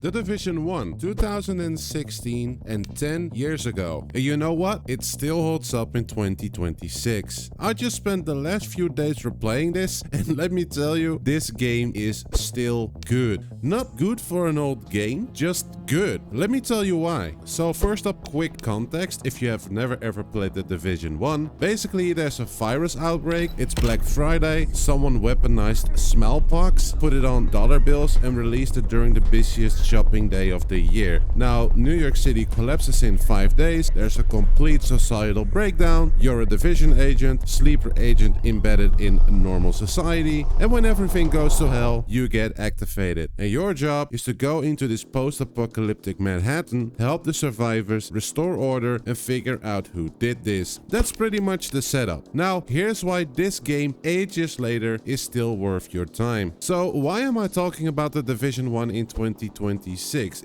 The Division 1, 2016 and 10 years ago. And you know what? It still holds up in 2026. I just spent the last few days replaying this and let me tell you, this game is still good. Not good for an old game, just good. Let me tell you why. So first up, quick context if you have never ever played The Division 1. Basically there's a virus outbreak, it's Black Friday, someone weaponized smallpox, put it on dollar bills and released it during the busiest shopping day of the year. Now, New York City collapses in 5 days, there's a complete societal breakdown, you're a division agent, sleeper agent embedded in normal society, and when everything goes to hell, you get activated. And your job is to go into this post-apocalyptic Manhattan, help the survivors, restore order, and figure out who did this. That's pretty much the setup. Now, here's why this game ages later is still worth your time. So, why am I talking about The Division 1 in 2026?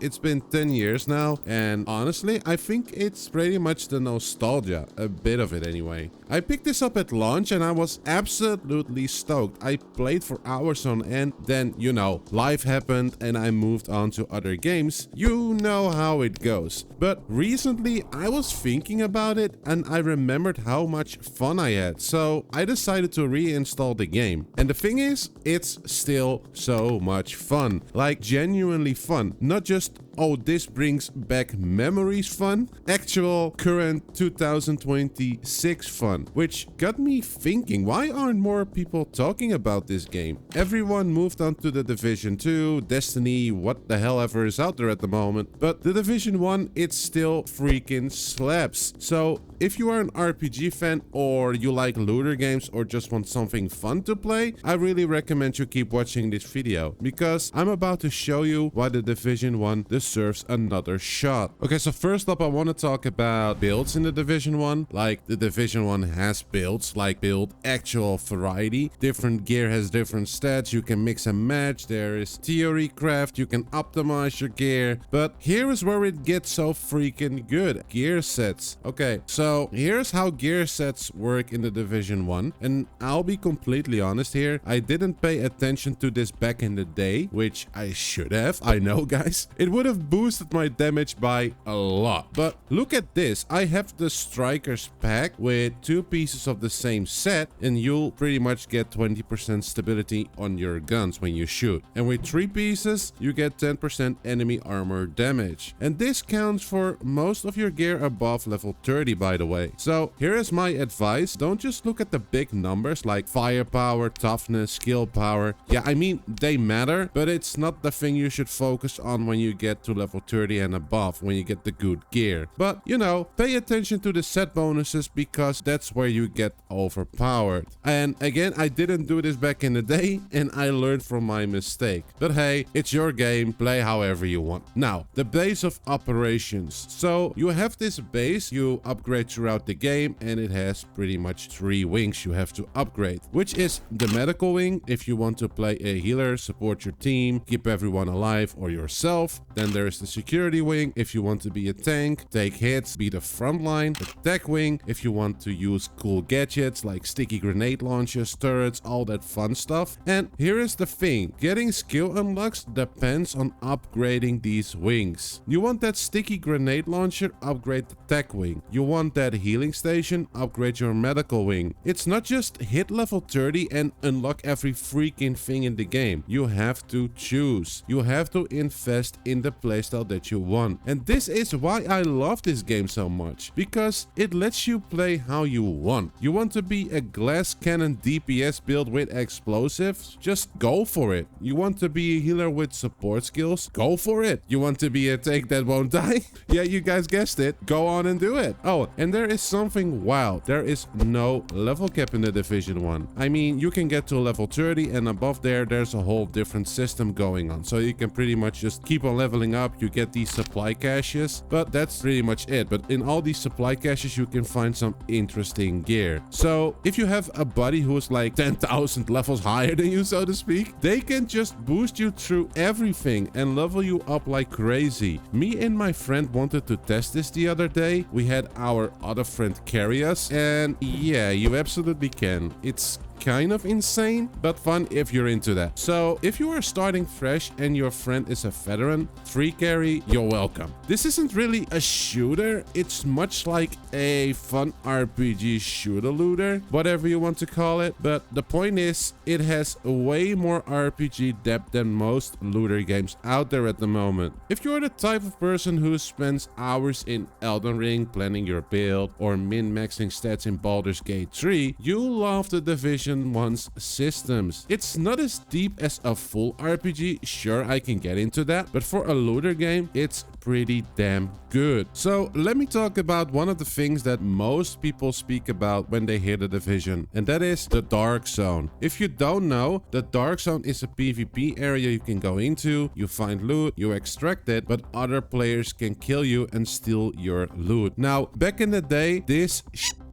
It's been 10 years now, and honestly, I think it's pretty much the nostalgia, a bit of it anyway. I picked this up at launch and I was absolutely stoked. I played for hours on end, then, you know, life happened and I moved on to other games. You know how it goes. But recently, I was thinking about it and I remembered how much fun I had, so I decided to reinstall the game. And the thing is, it's still so much fun. Like, genuinely fun. Not just, oh, this brings back memories fun, actual current 2026 fun, which got me thinking, why aren't more people talking about this game? Everyone moved on to The Division 2, Destiny, what the hell ever is out there at the moment, but The Division 1, it still freaking slaps. So if you are an RPG fan or you like looter games or just want something fun to play, I really recommend you keep watching this video because I'm about to show you why The Division 1 deserves another shot. Okay, so first up I want to talk about builds in The Division 1. Like, The Division 1 has builds, like build actual variety. Different gear has different stats, you can mix and match, there is theory craft, you can optimize your gear. But here is where it gets so freaking good. Gear sets. Okay, so here's how gear sets work in The Division 1. And I'll be completely honest here, I didn't pay attention to this back in the day, which I should have, I know guys. It would have boosted my damage by a lot. But look at this, I have the Striker's pack with 2 pieces of the same set and you'll pretty much get 20% stability on your guns when you shoot. And with 3 pieces, you get 10% enemy armor damage. And this counts for most of your gear above level 30, by the way. So here is my advice, don't just look at the big numbers like firepower, toughness, skill power. Yeah, I mean, they matter, but it's not the thing you should focus on when you get to level 30 and above, when you get the good gear. But, you know, pay attention to the set bonuses because that's where you get overpowered. And again, I didn't do this back in the day and I learned from my mistake. But hey, it's your game, play however you want. Now, the base of operations. So you have this base you upgrade throughout the game and it has pretty much 3 wings you have to upgrade, which is the medical wing if you want to play a healer, support your team, keep everyone alive or yourself. Then there's the security wing if you want to be a tank, take hits, be the front line. The tech wing if you want to use cool gadgets like sticky grenade launchers, turrets, all that fun stuff. And here is the thing, getting skill unlocks depends on upgrading these wings. You want that sticky grenade launcher, upgrade the tech wing. You want that healing station, upgrade your medical wing. It's not just hit level 30 and unlock every freaking thing in the game. You have to choose. You have to invest in the playstyle that you want. And this is why I love this game so much, because it lets you play how you want. You want to be a glass cannon DPS build with explosives? Just go for it. You want to be a healer with support skills? Go for it. You want to be a tank that won't die? Yeah, you guys guessed it. Go on and do it. Oh, and there is something wild. There is no level cap in The Division 1. I mean, you can get to level 30 and above there's a whole different system going on. So you can pretty much just keep on leveling up. You get these supply caches, but that's pretty much it. But in all these supply caches, you can find some interesting gear. So if you have a buddy who is like 10,000 levels higher than you, so to speak, they can just boost you through everything and level you up like crazy. Me and my friend wanted to test this the other day. We had our other friend carry us, and yeah, you absolutely can. It's kind of insane, but fun if you're into that. So if you are starting fresh and your friend is a veteran, 3 carry, you're welcome. This isn't really a shooter, it's much like a fun RPG shooter looter, whatever you want to call it, but the point is it has way more RPG depth than most looter games out there at the moment. If you're the type of person who spends hours in Elden Ring planning your build or min-maxing stats in Baldur's Gate 3, you'll love the Division 1's systems. It's not as deep as a full RPG, sure I can get into that, but for a looter game, it's pretty damn good. So let me talk about one of the things that most people speak about when they hear the Division, and that is the Darkzone. If you don't know, the Darkzone is a PvP area you can go into, you find loot, you extract it, but other players can kill you and steal your loot. Now, back in the day, this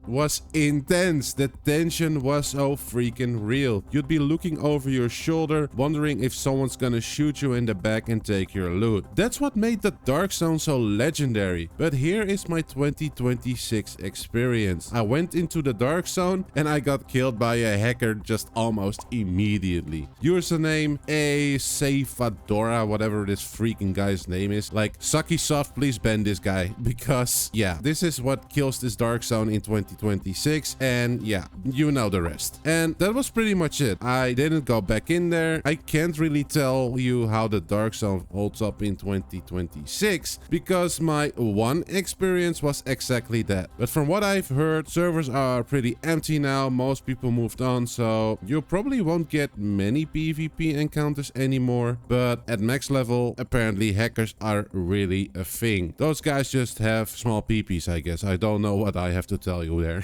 was intense. The tension was so freaking real. You'd be looking over your shoulder, wondering if someone's gonna shoot you in the back and take your loot. That's what made the Darkzone so legendary. But here is my 2026 experience. I went into the Darkzone and I got killed by a hacker just almost immediately. Username A Safadora, whatever this freaking guy's name is. Like, Sucky Soft, please ban this guy, because yeah, this is what kills this Darkzone in 2026, and yeah, you know the rest. And that was pretty much it. I didn't go back in there. I can't really tell you how the Darkzone holds up in 2026 because my one experience was exactly that. But from what I've heard, servers are pretty empty now. Most people moved on, so you probably won't get many PvP encounters anymore. But at max level, apparently hackers are really a thing. Those guys just have small peepees, I guess. I don't know what I have to tell you there.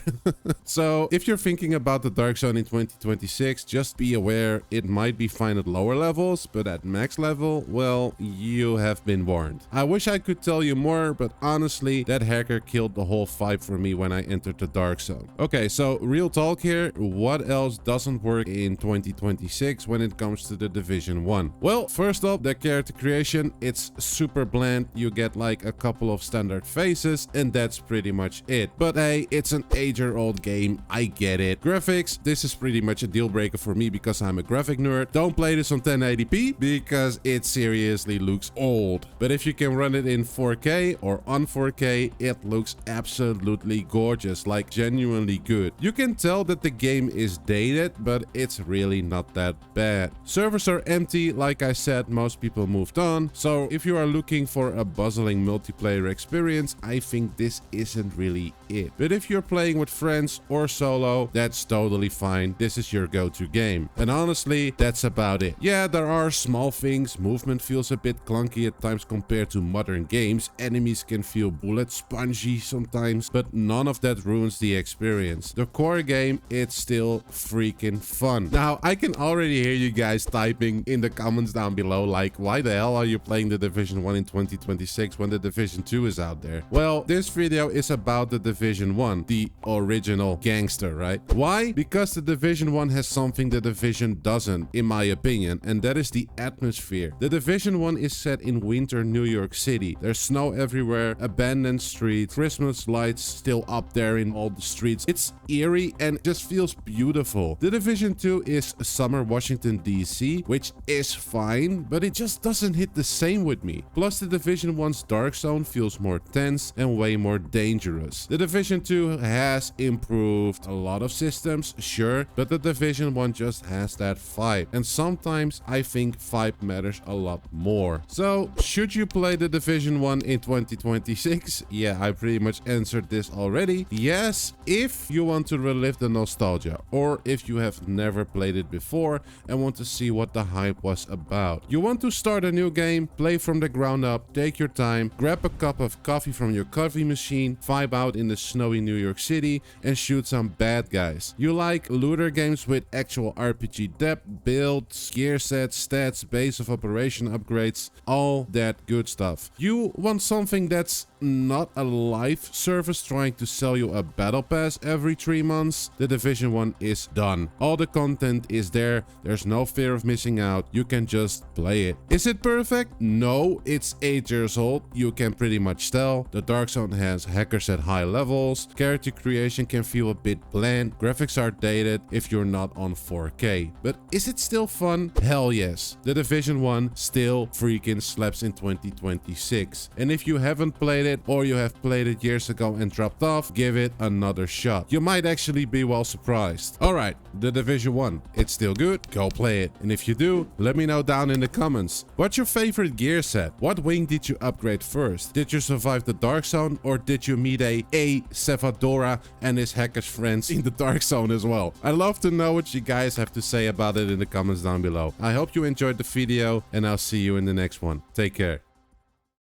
So if you're thinking about the Darkzone in 2026, just be aware it might be fine at lower levels, but at max level, well, you have been warned. I wish I could tell you more, but honestly, that hacker killed the whole vibe for me when I entered the Darkzone. Okay, so real talk here, what else doesn't work in 2026 when it comes to the Division 1? Well, first off, the character creation, it's super bland. You get like a couple of standard faces, and that's pretty much it. But hey, it's an 8-year-old game, I get it. Graphics, this is pretty much a deal breaker for me because I'm a graphic nerd. Don't play this on 1080p because it seriously looks old. But if you can run it in 4K or on 4K, it looks absolutely gorgeous, like genuinely good. You can tell that the game is dated, but it's really not that bad. Servers are empty, like I said, most people moved on. So if you are looking for a bustling multiplayer experience, I think this isn't really it. But if you're playing with friends or solo, that's totally fine. This is your go-to game. And honestly, that's about it. Yeah, there are small things. Movement feels a bit clunky at times compared to modern games. Enemies can feel bullet spongy sometimes, but none of that ruins the experience. The core game, it's still freaking fun. Now, I can already hear you guys typing in the comments down below, like, why the hell are you playing the Division 1 in 2026 when the Division 2 is out there? Well, this video is about the Division 1, the original gangster, right? Why? Because the Division 1 has something the Division doesn't, in my opinion, and that is the atmosphere. The Division 1 is set in winter New York City. There's snow everywhere, abandoned streets, Christmas lights still up there in all the streets. It's eerie and just feels beautiful. The Division 2 is summer Washington DC, which is fine, but it just doesn't hit the same with me. Plus, the Division 1's Darkzone feels more tense and way more dangerous. The Division 2 has improved a lot of systems, sure, but the Division 1 just has that vibe. And sometimes I think vibe matters a lot more. So, should you play the Division 1 in 2026? Yeah, I pretty much answered this already. Yes, if you want to relive the nostalgia, or if you have never played it before and want to see what the hype was about. You want to start a new game, play from the ground up, take your time, grab a cup of coffee from your coffee machine, vibe out in the snowy New York City, and shoot some bad guys. You like looter games with actual RPG depth, builds, gear sets, stats, base of operation upgrades, all that good stuff. You want something that's not a live service trying to sell you a battle pass every 3 months, The Division 1 is done. All the content is there. There's no fear of missing out. You can just play it. Is it perfect? No, it's 8 years old. You can pretty much tell. The Darkzone has hackers at high levels. Character creation can feel a bit bland. Graphics are dated if you're not on 4K. But is it still fun? Hell yes. The Division 1 still freaking slaps in 2026. And if you haven't played it, or you have played it years ago and dropped off, give it another shot. You might actually be well surprised. Alright, The Division 1. It's still good. Go play it. And if you do, let me know down in the comments. What's your favorite gear set? What wing did you upgrade first? Did you survive the Darkzone, or did you meet a Sevadora and his hackers friends in the Darkzone as well? I'd love to know what you guys have to say about it in the comments down below. I hope you enjoyed the video, and I'll see you in the next one. Take care.